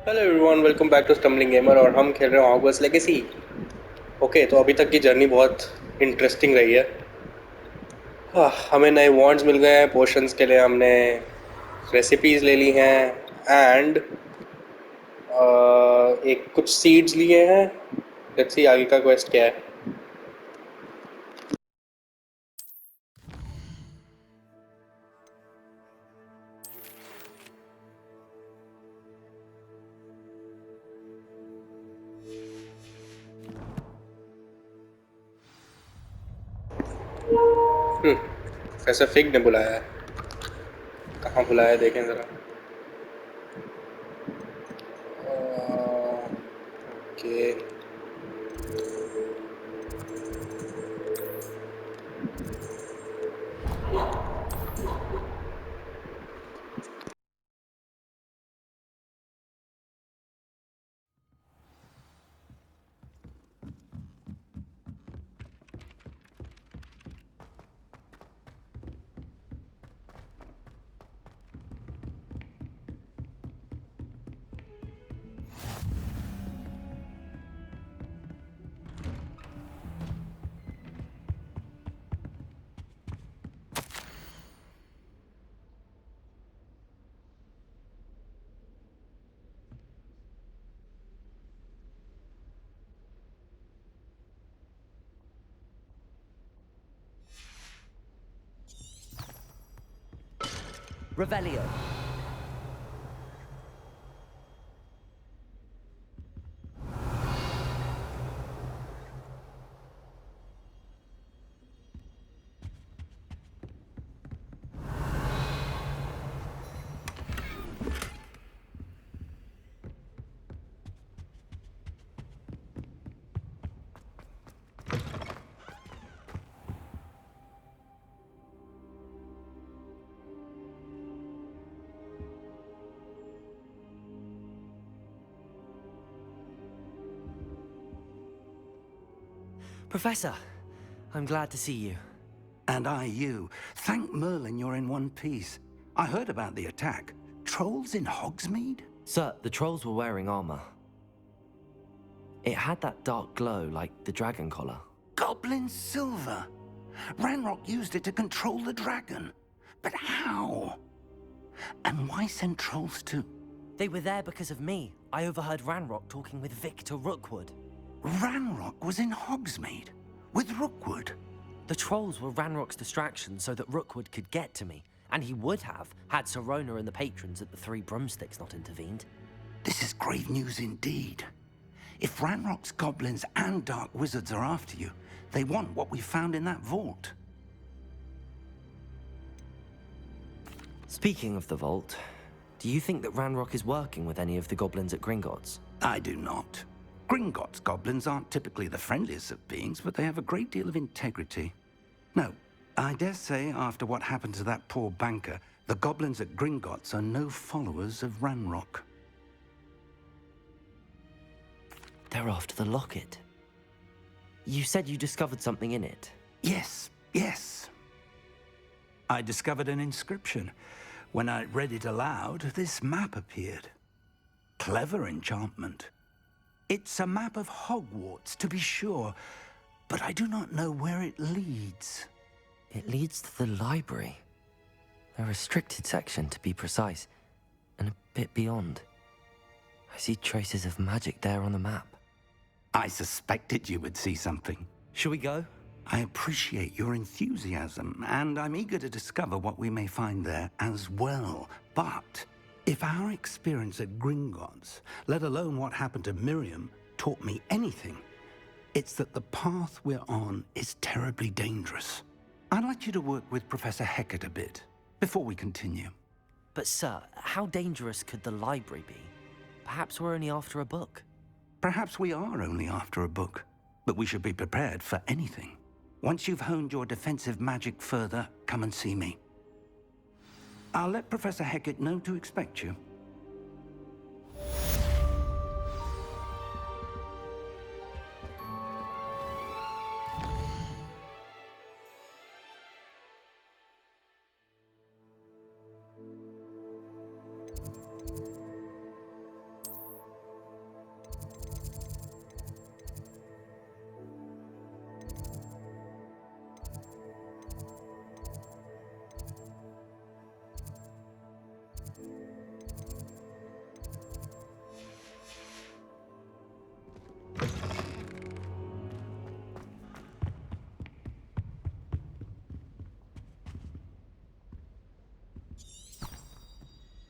Hello everyone, welcome back to stumbling gamer. और हम खेल रहे हैं हॉगवर्ट्स लेगेसी। ओके, तो अभी तक की जर्नी बहुत इंटरेस्टिंग रही है। हमें नए वॉन्ड्स मिल गए हैं पोशंस के लिए, हमने रेसिपीज़ ले ली हैं एंड एक कुछ सीड्स लिए हैं। लेट्स सी आगे का क्वेस्ट क्या है। प्रोफेसर फिग ने बुलाया है। कहाँ बुलाया है देखें ज़रा। Okay. Revelio. Professor, I'm glad to see you. And I you. Thank Merlin you're in one piece. I heard about the attack. Trolls in Hogsmeade? Sir, the trolls were wearing armor. It had that dark glow like the dragon collar. Goblin silver. Ranrock used it to control the dragon. But how? And why send trolls too? They were there because of me. I overheard Ranrock talking with Victor Rookwood. Ranrock was in Hogsmeade? With Rookwood? The trolls were Ranrock's distraction so that Rookwood could get to me. And he would have, had Sirona and the patrons at the Three Broomsticks not intervened. This is grave news indeed. If Ranrock's goblins and dark wizards are after you, they want what we found in that vault. Speaking of the vault, do you think that Ranrock is working with any of the goblins at Gringotts? I do not. Gringotts goblins aren't typically the friendliest of beings, but they have a great deal of integrity. No, I dare say after what happened to that poor banker, the goblins at Gringotts are no followers of Ranrock. They're after the locket. You said you discovered something in it. Yes. I discovered an inscription. When I read it aloud, this map appeared. Clever enchantment. It's a map of Hogwarts, to be sure, but I do not know where it leads. It leads to the library. A restricted section, to be precise, and a bit beyond. I see traces of magic there on the map. I suspected you would see something. Shall we go? I appreciate your enthusiasm, and I'm eager to discover what we may find there as well. But if our experience at Gringotts, let alone what happened to Miriam, taught me anything, it's that the path we're on is terribly dangerous. I'd like you to work with Professor Hecat a bit before we continue. But sir, how dangerous could the library be? Perhaps we're only after a book. Perhaps we are only after a book, but we should be prepared for anything. Once you've honed your defensive magic further, come and see me. I'll let Professor Hecat know to expect you.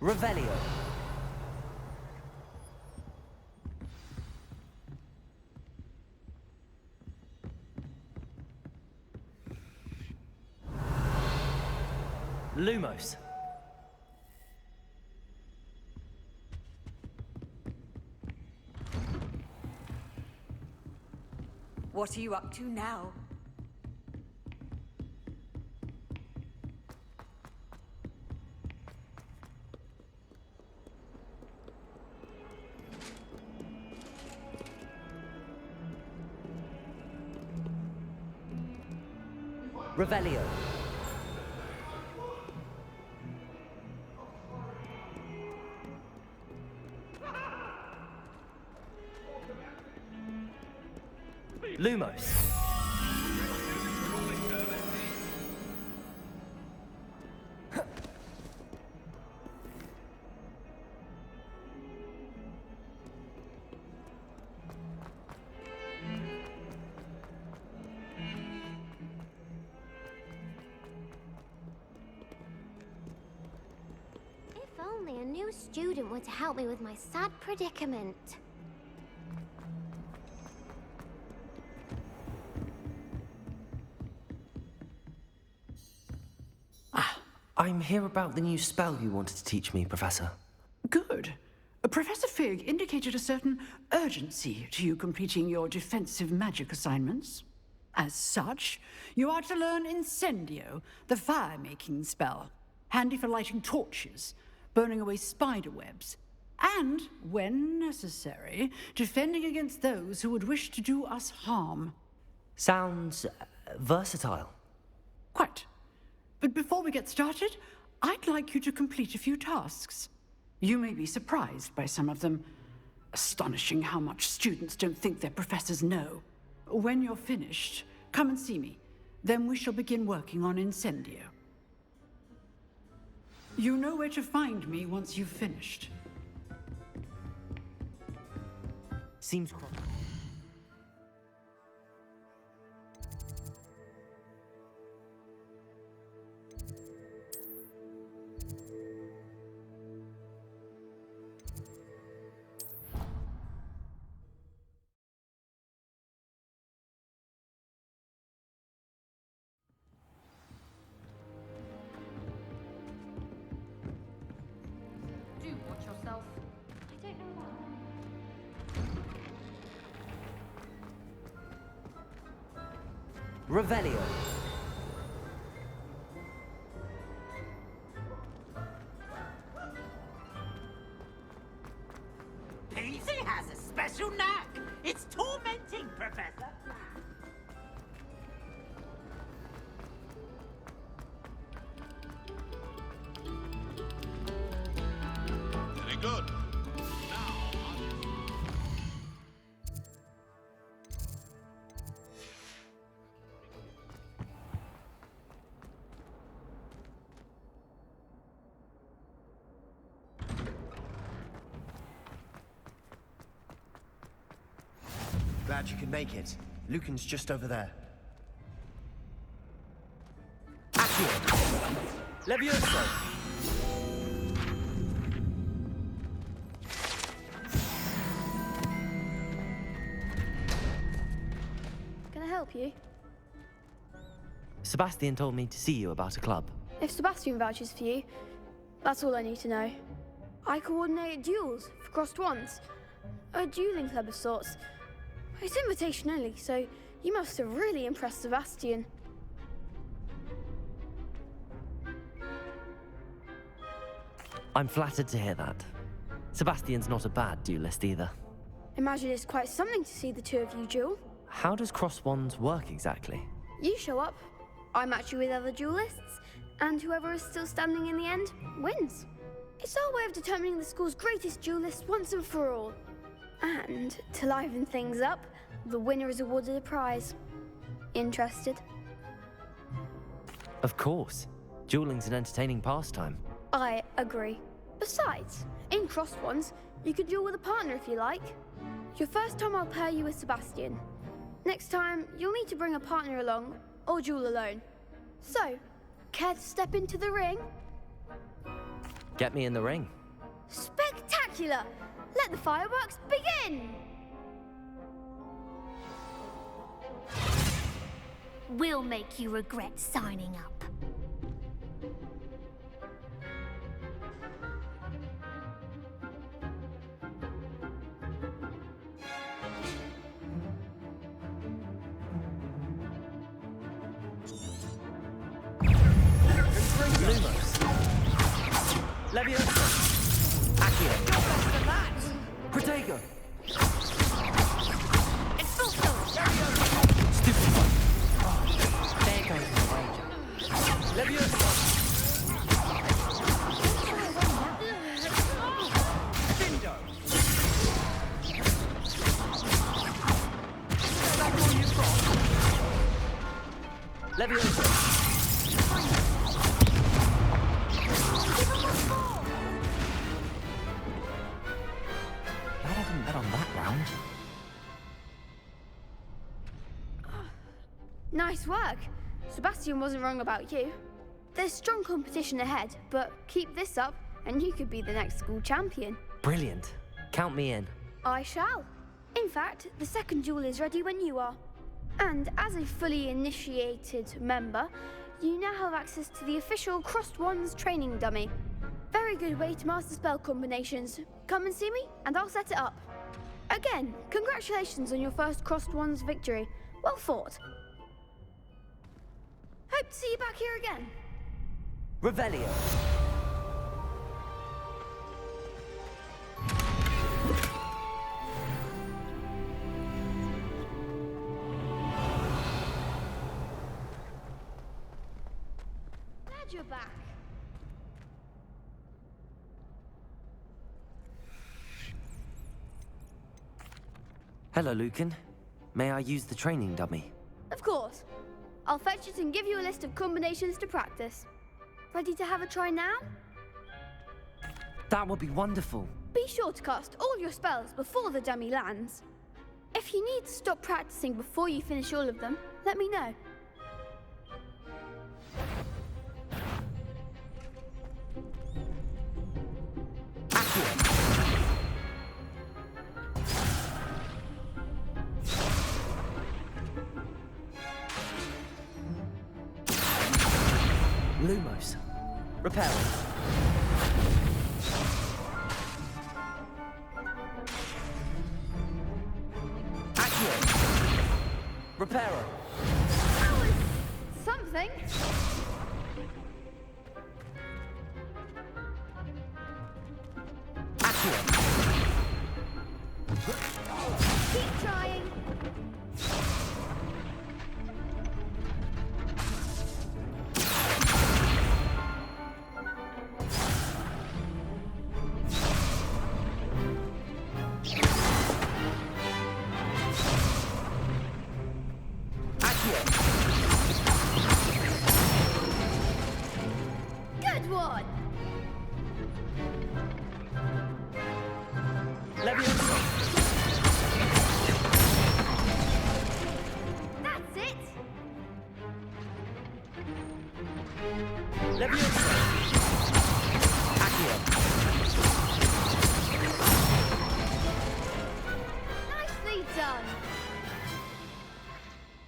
Revelio. Lumos. What are you up to now? Revelio. Lumos. If only a new student were to help me with my sad predicament. I'm here about the new spell you wanted to teach me, Professor. Good. Professor Fig indicated a certain urgency to you completing your defensive magic assignments. As such, you are to learn Incendio, the fire-making spell, handy for lighting torches, burning away spider webs, and, when necessary, defending against those who would wish to do us harm. Sounds versatile. Quite. But before we get started, I'd like you to complete a few tasks. You may be surprised by some of them. Astonishing how much students don't think their professors know. When you're finished, come and see me. Then we shall begin working on Incendio. You know where to find me once you've finished. Seems Do watch yourself. I don't know what. Revelio. Paisley has a special knack. It's tormenting, Professor. Very good. Glad you could make it. Lucan's just over there. Accio. Levioso. Can I help you? Sebastian told me to see you about a club. If Sebastian vouches for you, that's all I need to know. I coordinate duels for crossed wands. A dueling club of sorts. It's invitation only, so you must have really impressed Sebastian. I'm flattered to hear that. Sebastian's not a bad duelist either. Imagine it's quite something to see the two of you duel. How does cross wands work exactly? You show up, I match you with other duelists, and whoever is still standing in the end wins. It's our way of determining the school's greatest duelist once and for all. And to liven things up, the winner is awarded a prize. Interested? Of course. Dueling's an entertaining pastime. I agree. Besides, in cross wands, you could duel with a partner if you like. Your first time I'll pair you with Sebastian. Next time, you'll need to bring a partner along, or duel alone. So, care to step into the ring? Get me in the ring. Spectacular! Let the fireworks begin! We'll make you regret signing up. Lumos. Leviosa. Accio. Protego. Expulso! Stupefy. There goes the wager. Leviosa. Bindo! Leviosa. Glad I didn't bet on that round. Nice work. Sebastian wasn't wrong about you. There's strong competition ahead, but keep this up and you could be the next school champion. Brilliant. Count me in. I shall. In fact, the second duel is ready when you are. And as a fully initiated member, you now have access to the official Crossed Wands training dummy. Very good way to master spell combinations. Come and see me, and I'll set it up. Again, congratulations on your first Crossed Wands victory. Well fought. Hope to see you back here again. Revelio. Glad you're back. Hello, Lucan. May I use the training dummy? Of course. I'll fetch it and give you a list of combinations to practice. Ready to have a try now? That would be wonderful. Be sure to cast all your spells before the dummy lands. If you need to stop practicing before you finish all of them, let me know. Lumos. Repel. Accio. Reparo. That was something. Accio. Keep trying. Good one. Leviosa. That's it. Leviosa. Accio. Nicely done.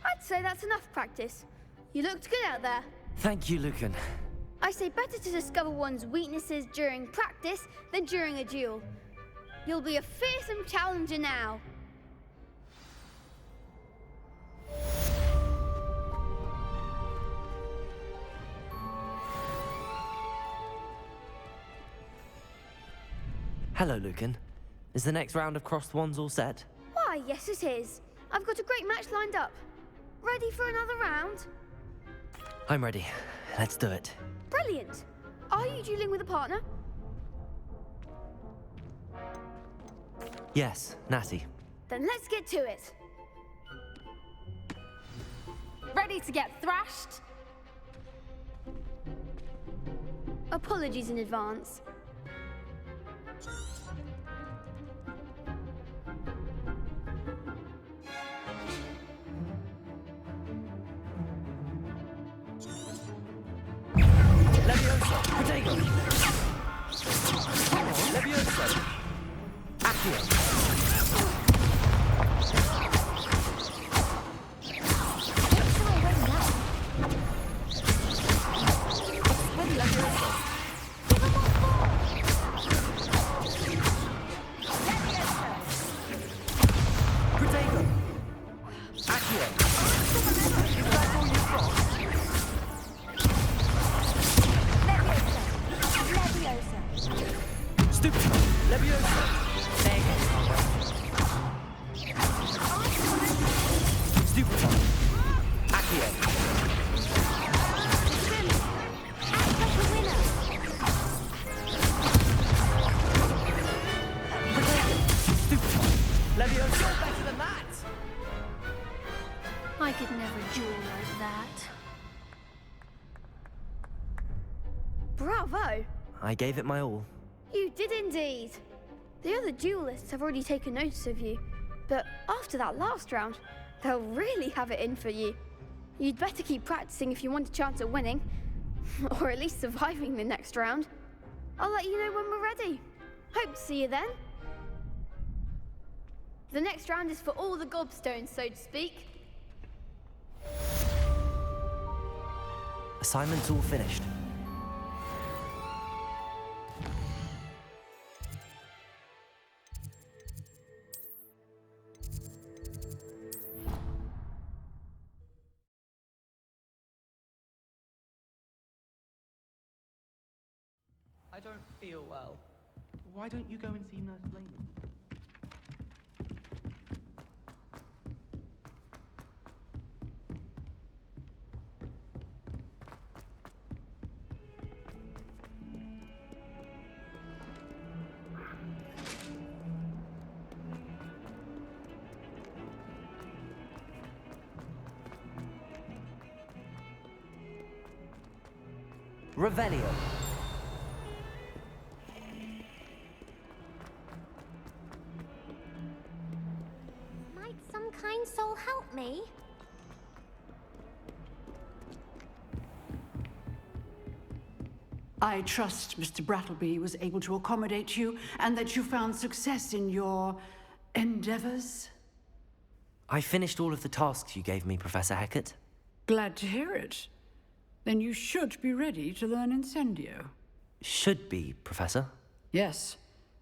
I'd say that's enough practice. You looked good out there. Thank you, Lucan. I say better to discover one's weaknesses during practice than during a duel. You'll be a fearsome challenger now. Hello, Lucan. Is the next round of Crossed Wands all set? Why, yes it is. I've got a great match lined up. Ready for another round? I'm ready. Let's do it. Brilliant. Are you dueling with a partner? Yes, Natty. Then let's get to it. Ready to get thrashed? Apologies in advance. Leviosa. Protego. Leviosa. Levioso! Accio! I could never duel like that. Bravo! I gave it my all. You did indeed. The other duelists have already taken notice of you, but after that last round, they'll really have it in for you. You'd better keep practicing if you want a chance at winning, or at least surviving the next round. I'll let you know when we're ready. Hope to see you then. The next round is for all the gobstones, so to speak. Assignment's all finished. I don't feel well. Why don't you go and see Nurse Blaney? Revelio. Might some kind soul help me? I trust Mr. Brattleby was able to accommodate you and that you found success in your endeavors. I finished all of the tasks you gave me, Professor Hecat. Glad to hear it. Then you should be ready to learn Incendio. Should be, Professor. Yes.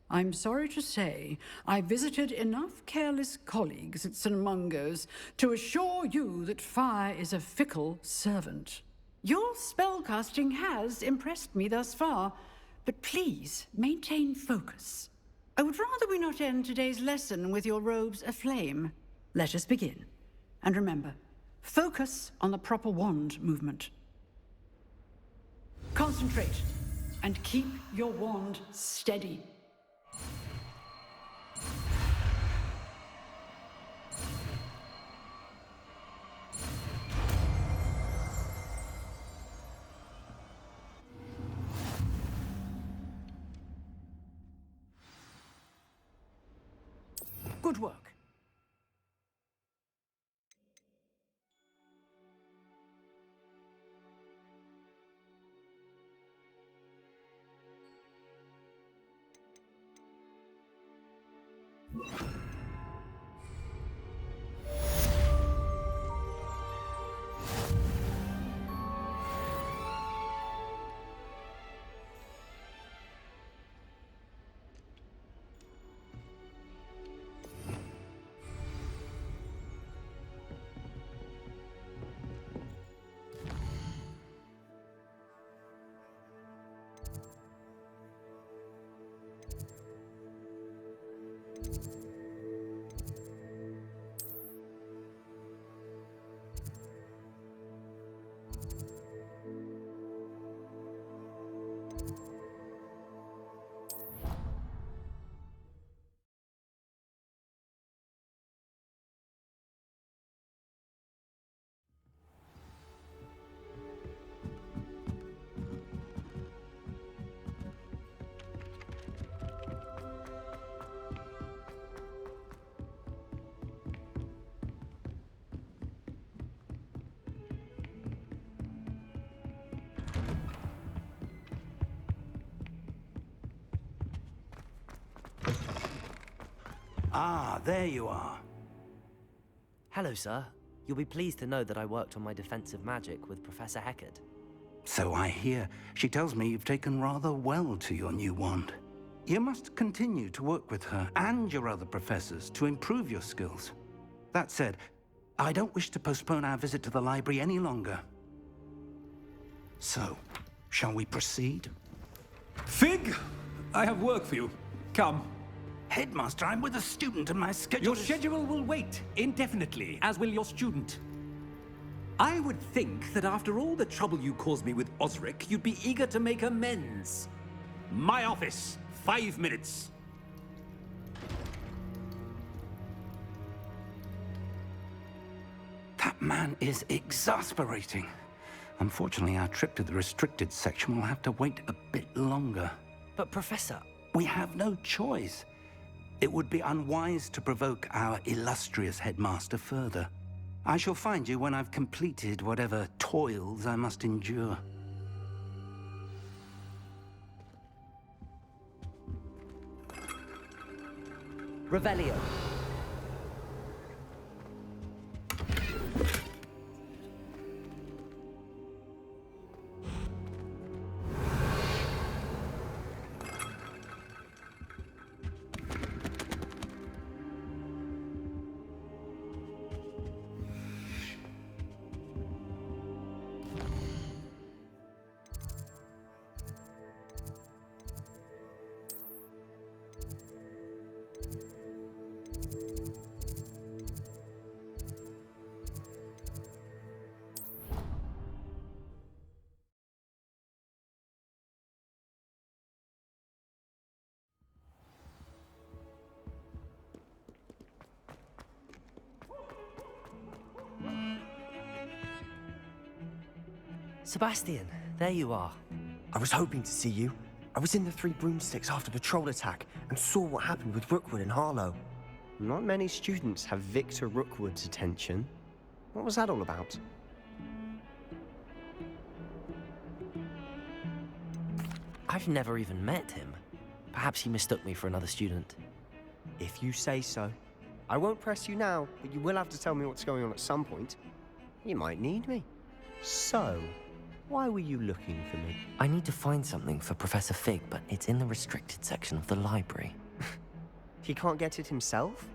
I'm sorry to say, I visited enough careless colleagues at St. Mungo's to assure you that fire is a fickle servant. Your spellcasting has impressed me thus far, but please maintain focus. I would rather we not end today's lesson with your robes aflame. Let us begin. And remember, focus on the proper wand movement. Concentrate, and keep your wand steady. Good work. Ah, there you are. Hello, sir. You'll be pleased to know that I worked on my defensive magic with Professor Heckard. So I hear. She tells me you've taken rather well to your new wand. You must continue to work with her and your other professors to improve your skills. That said, I don't wish to postpone our visit to the library any longer. So, shall we proceed? Fig! I have work for you. Come. Headmaster, I'm with a student and my schedule Your schedule will wait indefinitely, as will your student. I would think that after all the trouble you caused me with Osric, you'd be eager to make amends. My office, 5 minutes. That man is exasperating. Unfortunately, our trip to the restricted section will have to wait a bit longer. But Professor... We have no choice. It would be unwise to provoke our illustrious headmaster further. I shall find you when I've completed whatever toils I must endure. Revelio. Sebastian, there you are. I was hoping to see you. I was in the Three Broomsticks after the troll attack and saw what happened with Rookwood and Harlow. Not many students have Victor Rookwood's attention. What was that all about? I've never even met him. Perhaps he mistook me for another student. If you say so. I won't press you now, but you will have to tell me what's going on at some point. You might need me. So, why were you looking for me? I need to find something for Professor Fig, but it's in the restricted section of the library. He can't get it himself?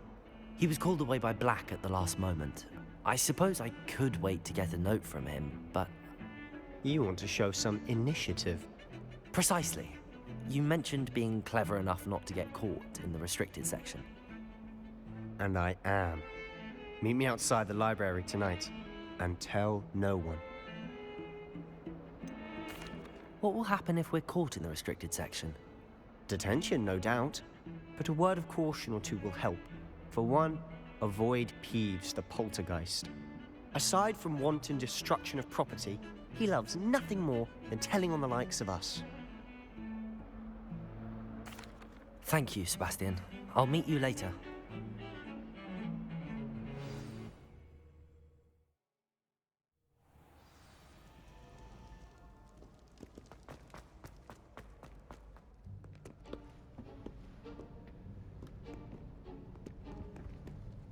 He was called away by Black at the last moment. I suppose I could wait to get a note from him, but... You want to show some initiative. Precisely. You mentioned being clever enough not to get caught in the restricted section. And I am. Meet me outside the library tonight, and tell no one. What will happen if we're caught in the restricted section? Detention, no doubt. But a word of caution or two will help. For one, avoid Peeves the poltergeist. Aside from wanton destruction of property, he loves nothing more than telling on the likes of us. Thank you, Sebastian. I'll meet you later.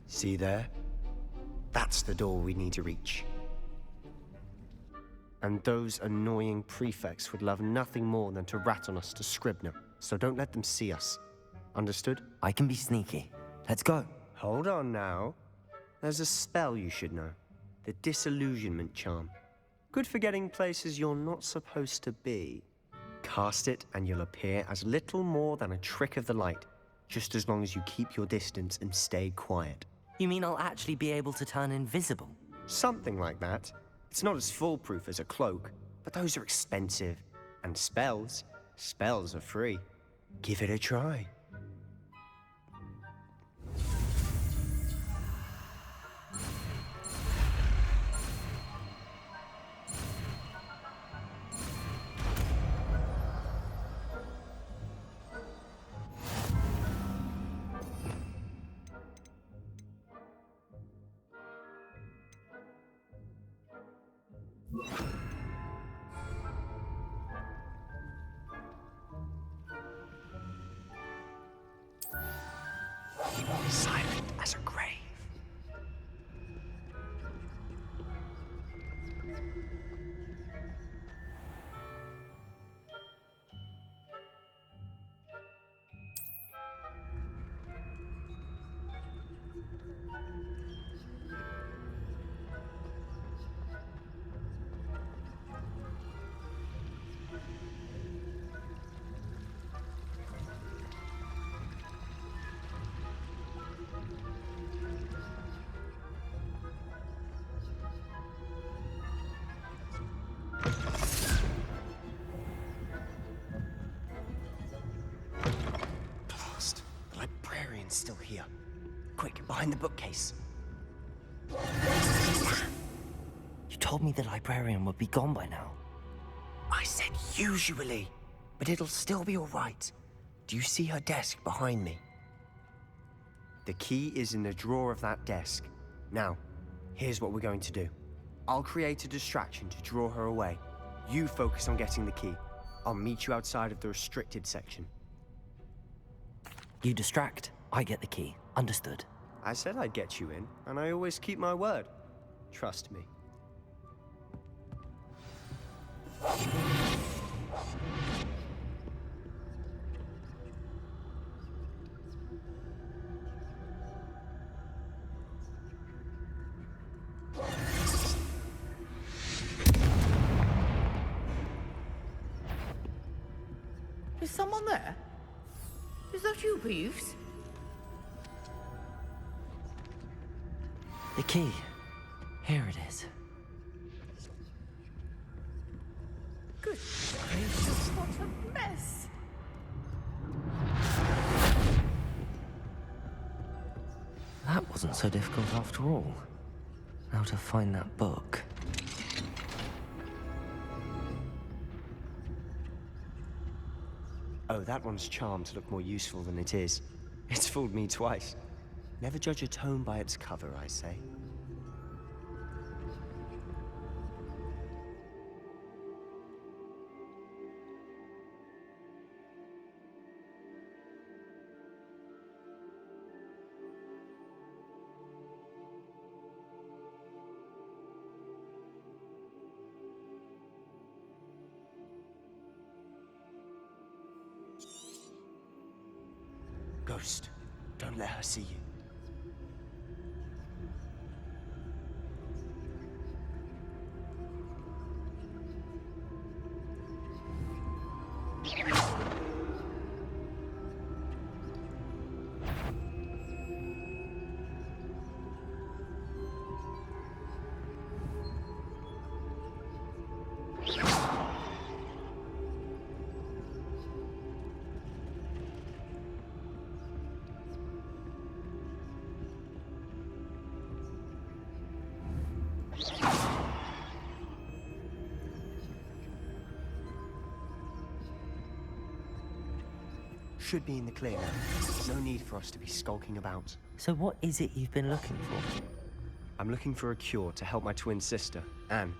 See there? That's the door we need to reach. And those annoying prefects would love nothing more than to rat on us to Scribner, so don't let them see us. Understood? I can be sneaky. Let's go. Hold on now. There's a spell you should know. The Disillusionment Charm. Good for getting places you're not supposed to be. Cast it and you'll appear as little more than a trick of the light, just as long as you keep your distance and stay quiet. You mean I'll actually be able to turn invisible? Something like that. It's not as foolproof as a cloak, but those are expensive. And spells are free. Give it a try. It's still here. Quick, behind the bookcase. You told me the librarian would be gone by now. I said usually, but it'll still be all right. Do you see her desk behind me? The key is in the drawer of that desk. Now, here's what we're going to do. I'll create a distraction to draw her away. You focus on getting the key. I'll meet you outside of the restricted section. You distract, I get the key. Understood. I said I'd get you in, and I always keep my word. Trust me. Is someone there? Is that you, Peeves? The key. Here it is. Good gracious, what a mess! That wasn't so difficult after all. Now to find that book. Oh, that one's charmed to look more useful than it is. It's fooled me twice. Never judge a tome by its cover, I say. Ghost, don't let her see you. Should be in the clear now. No need for us to be skulking about. So what is it you've been looking for? I'm looking for a cure to help my twin sister, Anne,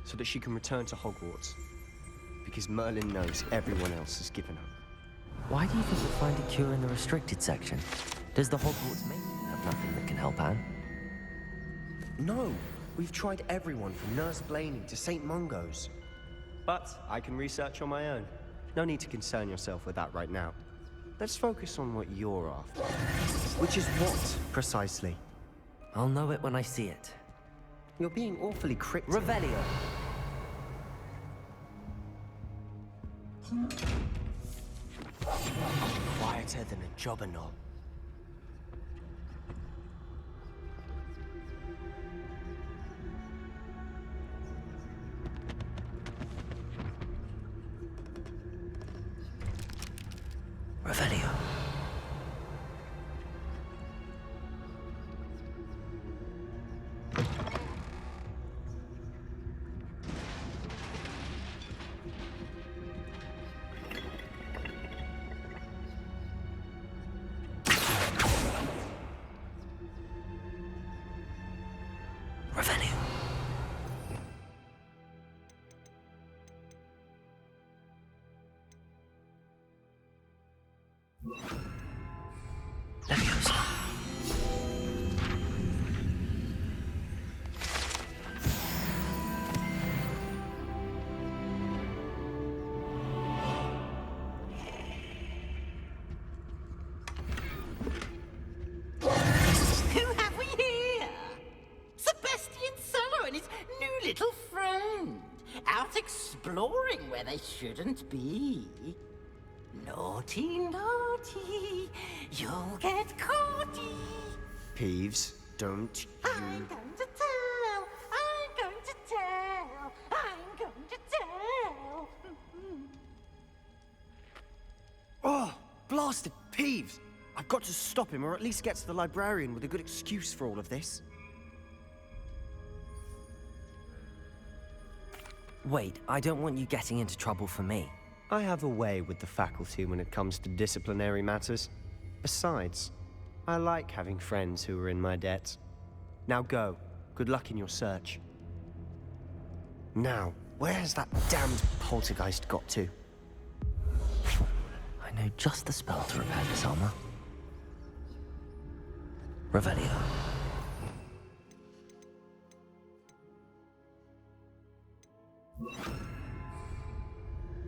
so that she can return to Hogwarts. Because Merlin knows everyone else has given up. Why do you think we'll find a cure in the restricted section? Does the Hogwarts maiden have nothing that can help Anne? No! We've tried everyone from Nurse Blaney to St. Mungo's. But I can research on my own. No need to concern yourself with that right now. Let's focus on what you're after. Which is what, precisely? I'll know it when I see it. You're being awfully cryptic. Revelio! Quieter than a jobberknoll. Revelio. Revelio. Leviosa. Who have we here? Sebastian Solo and his new little friend. Out exploring where they shouldn't be. Naughty, naughty, you'll get caughty. Peeves, don't I'm going to tell, I'm going to tell, I'm going to tell. Oh, blasted Peeves! I've got to stop him, or at least get to the librarian with a good excuse for all of this. Wait, I don't want you getting into trouble for me. I have a way with the faculty when it comes to disciplinary matters. Besides, I like having friends who are in my debt. Now go. Good luck in your search. Now, where has that damned poltergeist got to? I know just the spell to repair this armor. Revelio.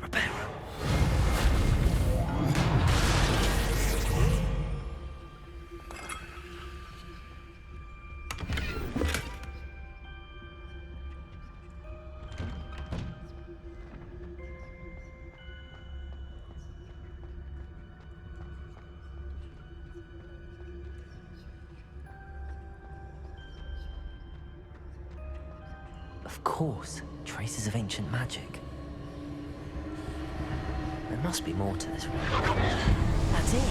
Reparo. Of course, traces of ancient magic. There must be more to this one. That's it!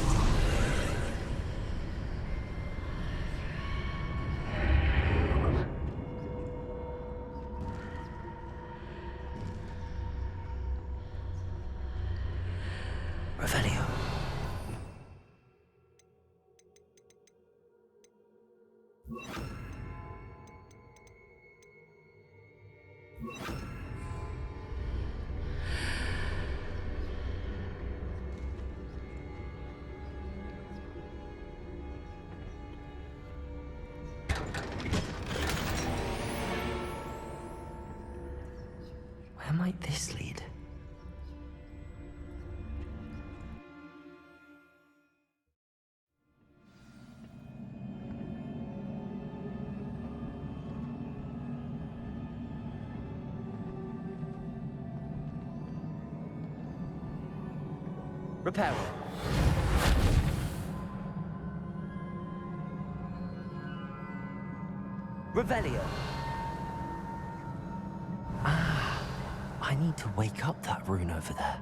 Revelio. Where might this lead? Reparo. Revelio. Ah, I need to wake up that rune over there.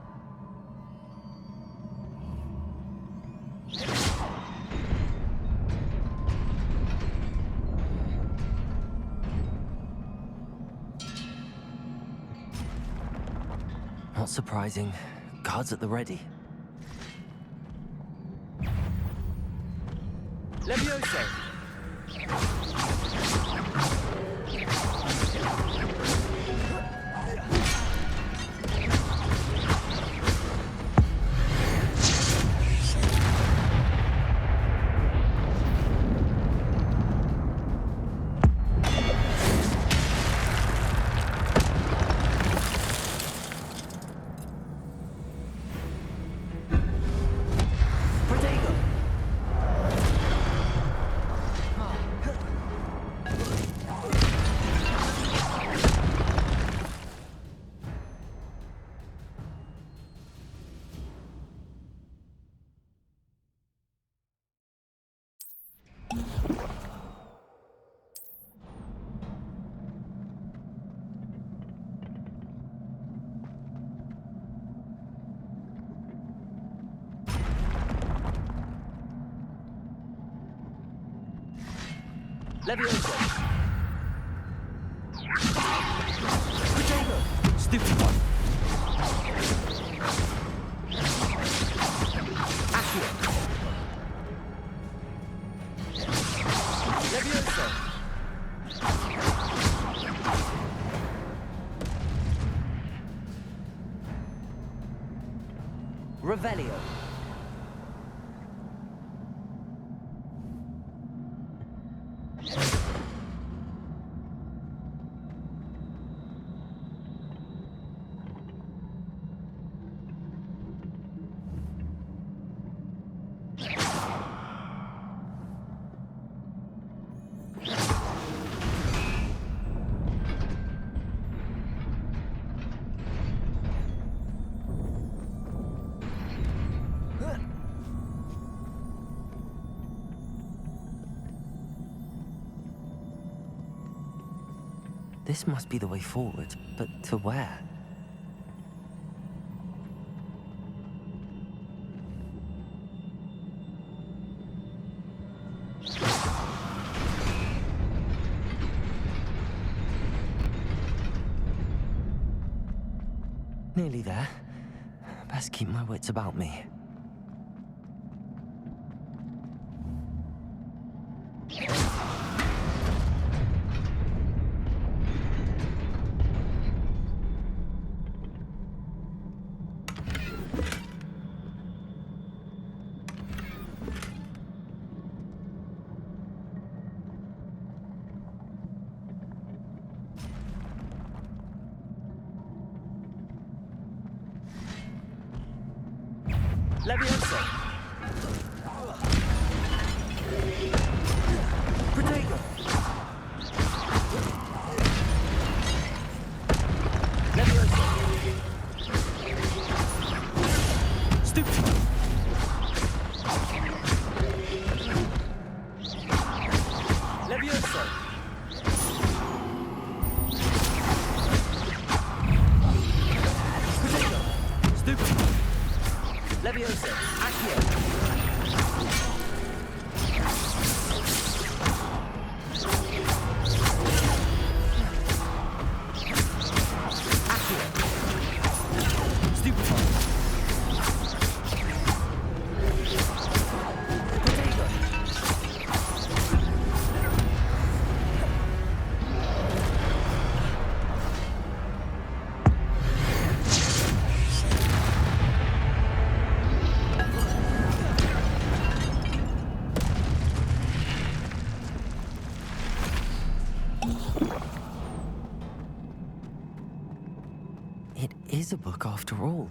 Not surprising. Guards at the ready. Levioso! Levioso! Potato! Stupid one! Accio! Levioso! Revelio! This must be the way forward, but to where? Nearly there. Best keep my wits about me. Leviosa! Protego! Leviosa! Stupid! Leviosa! Protego! Stupid! Leviosa! Accio! It is a book after all.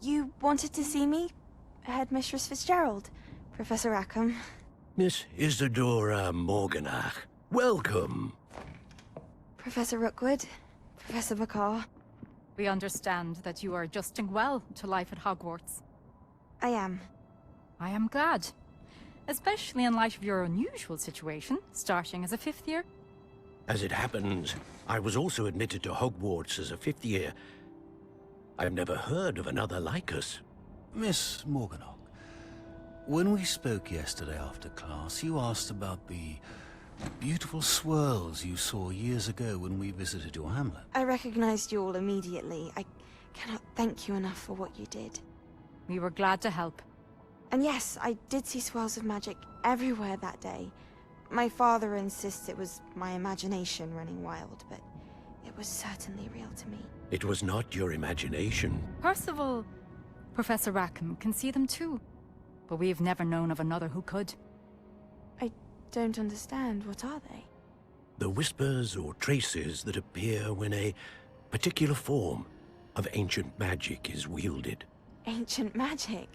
You wanted to see me? Headmistress Fitzgerald? Professor Rackham? Miss Isadora Morganach, welcome. Professor Rookwood? Professor Bakar? We understand that you are adjusting well to life at Hogwarts. I am. I am glad. Especially in light of your unusual situation, starting as a 5th year. As it happens, I was also admitted to Hogwarts as a 5th year. I've never heard of another like us. Miss Morganach, when we spoke yesterday after class, you asked about the beautiful swirls you saw years ago when we visited your hamlet. I recognized you all immediately. I cannot thank you enough for what you did. We were glad to help. And yes, I did see swirls of magic everywhere that day. My father insists it was my imagination running wild, but it was certainly real to me. It was not your imagination. Percival, Professor Rackham can see them too. But we've never known of another who could. I don't understand. What are they? The whispers or traces that appear when a particular form of ancient magic is wielded. Ancient magic?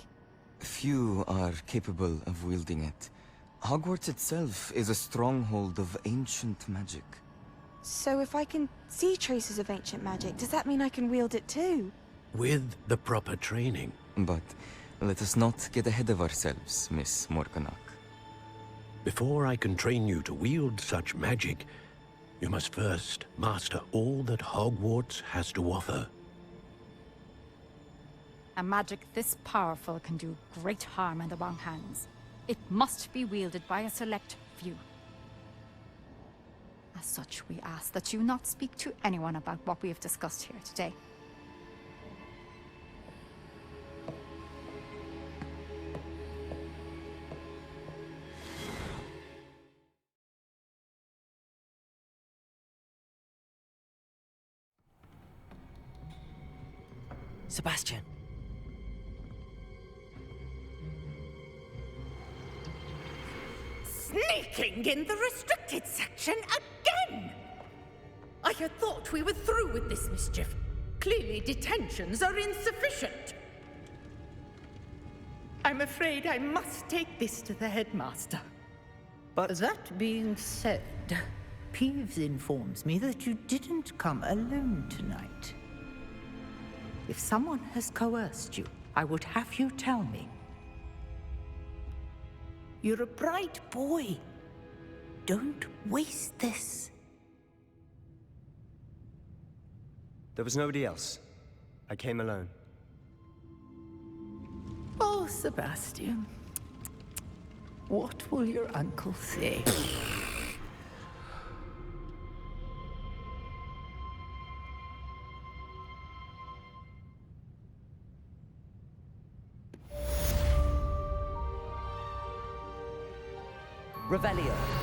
Few are capable of wielding it. Hogwarts itself is a stronghold of ancient magic. So if I can see traces of ancient magic, does that mean I can wield it too? With the proper training. But let us not get ahead of ourselves, Miss Morganach. Before I can train you to wield such magic, you must first master all that Hogwarts has to offer. A magic this powerful can do great harm in the wrong hands. It must be wielded by a select few. As such, we ask that you not speak to anyone about what we have discussed here today. Sebastian. Sneaking in the restricted section again! I had thought we were through with this mischief. Clearly detentions are insufficient. I'm afraid I must take this to the headmaster. But that being said, Peeves informs me that you didn't come alone tonight. If someone has coerced you, I would have you tell me. You're a bright boy. Don't waste this. There was nobody else. I came alone. Oh, Sebastian. What will your uncle say? Revelio.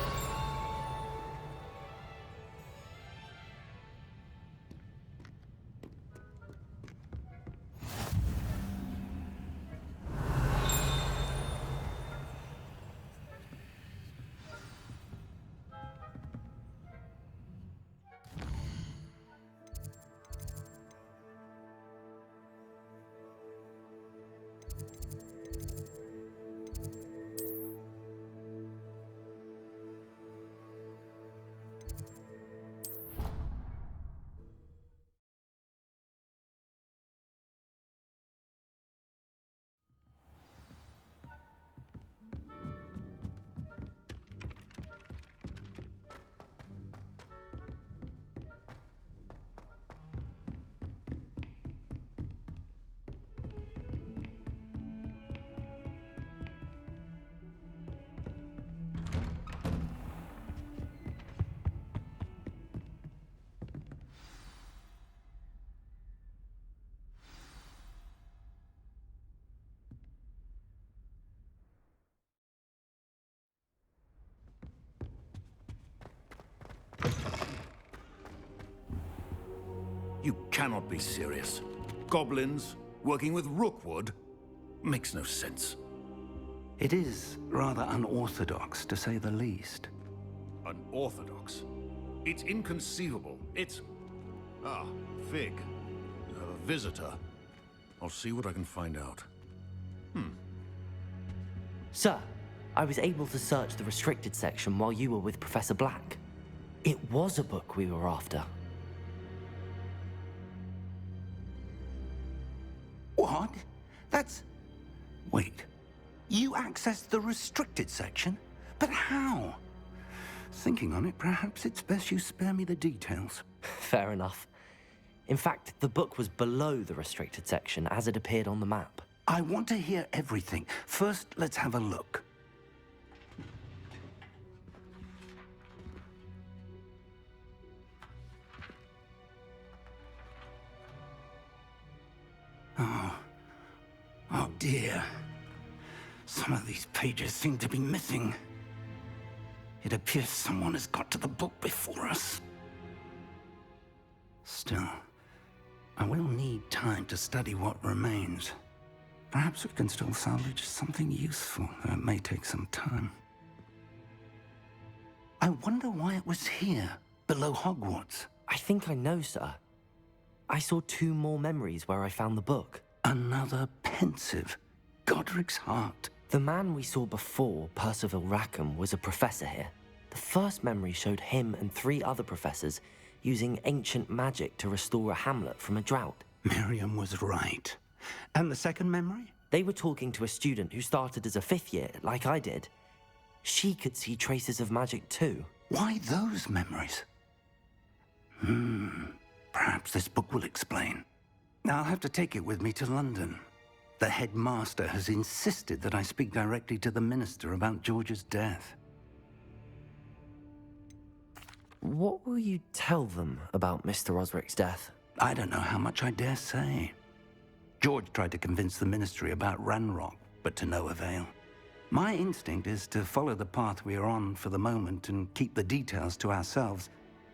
You cannot be serious. Goblins working with Rookwood makes no sense. It is rather unorthodox, to say the least. Unorthodox? It's inconceivable. It's... Ah, Fig. You have a visitor. I'll see what I can find out. Sir, I was able to search the restricted section while you were with Professor Black. It was a book we were after. What? That's... Wait. You accessed the restricted section? But how? Thinking on it, perhaps it's best you spare me the details. Fair enough. In fact, the book was below the restricted section as it appeared on the map. I want to hear everything. First, let's have a look. Oh Oh dear. Some of these pages seem to be missing. It appears someone has got to the book before us. Still, I will need time to study what remains. Perhaps we can still salvage something useful, though it may take some time. I wonder why it was here, below Hogwarts. I think I know, sir. I saw 2 more memories where I found the book. Another pensive. Godric's heart. The man we saw before, Percival Rackham, was a professor here. The first memory showed him and 3 other professors using ancient magic to restore a hamlet from a drought. Miriam was right. And the second memory? They were talking to a student who started as a 5th year, like I did. She could see traces of magic too. Why those memories? Perhaps this book will explain. I'll have to take it with me to London. The headmaster has insisted that I speak directly to the minister about George's death. What will you tell them about Mr. Osric's death? I don't know how much I dare say. George tried to convince the ministry about Ranrock, but to no avail. My instinct is to follow the path we are on for the moment and keep the details to ourselves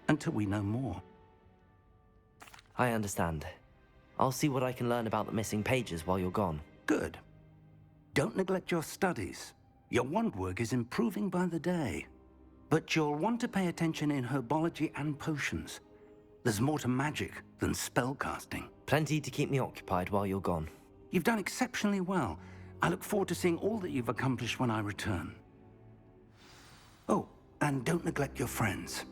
until we know more. I understand. I'll see what I can learn about the missing pages while you're gone. Good. Don't neglect your studies. Your wand work is improving by the day. But you'll want to pay attention in herbology and potions. There's more to magic than spellcasting. Plenty to keep me occupied while you're gone. You've done exceptionally well. I look forward to seeing all that you've accomplished when I return. Oh, and don't neglect your friends.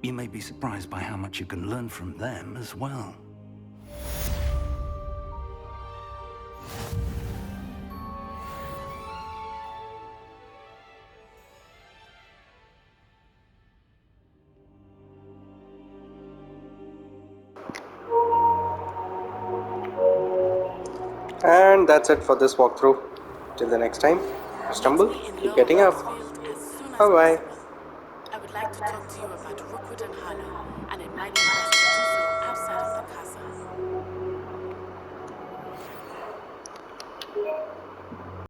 You may be surprised by how much you can learn from them as well. And that's it for this walkthrough. Till the next time, stumble, keep getting up. Bye bye. I would like to talk to you about Rookwood and Harlow, and it might be best to do so outside of the castle.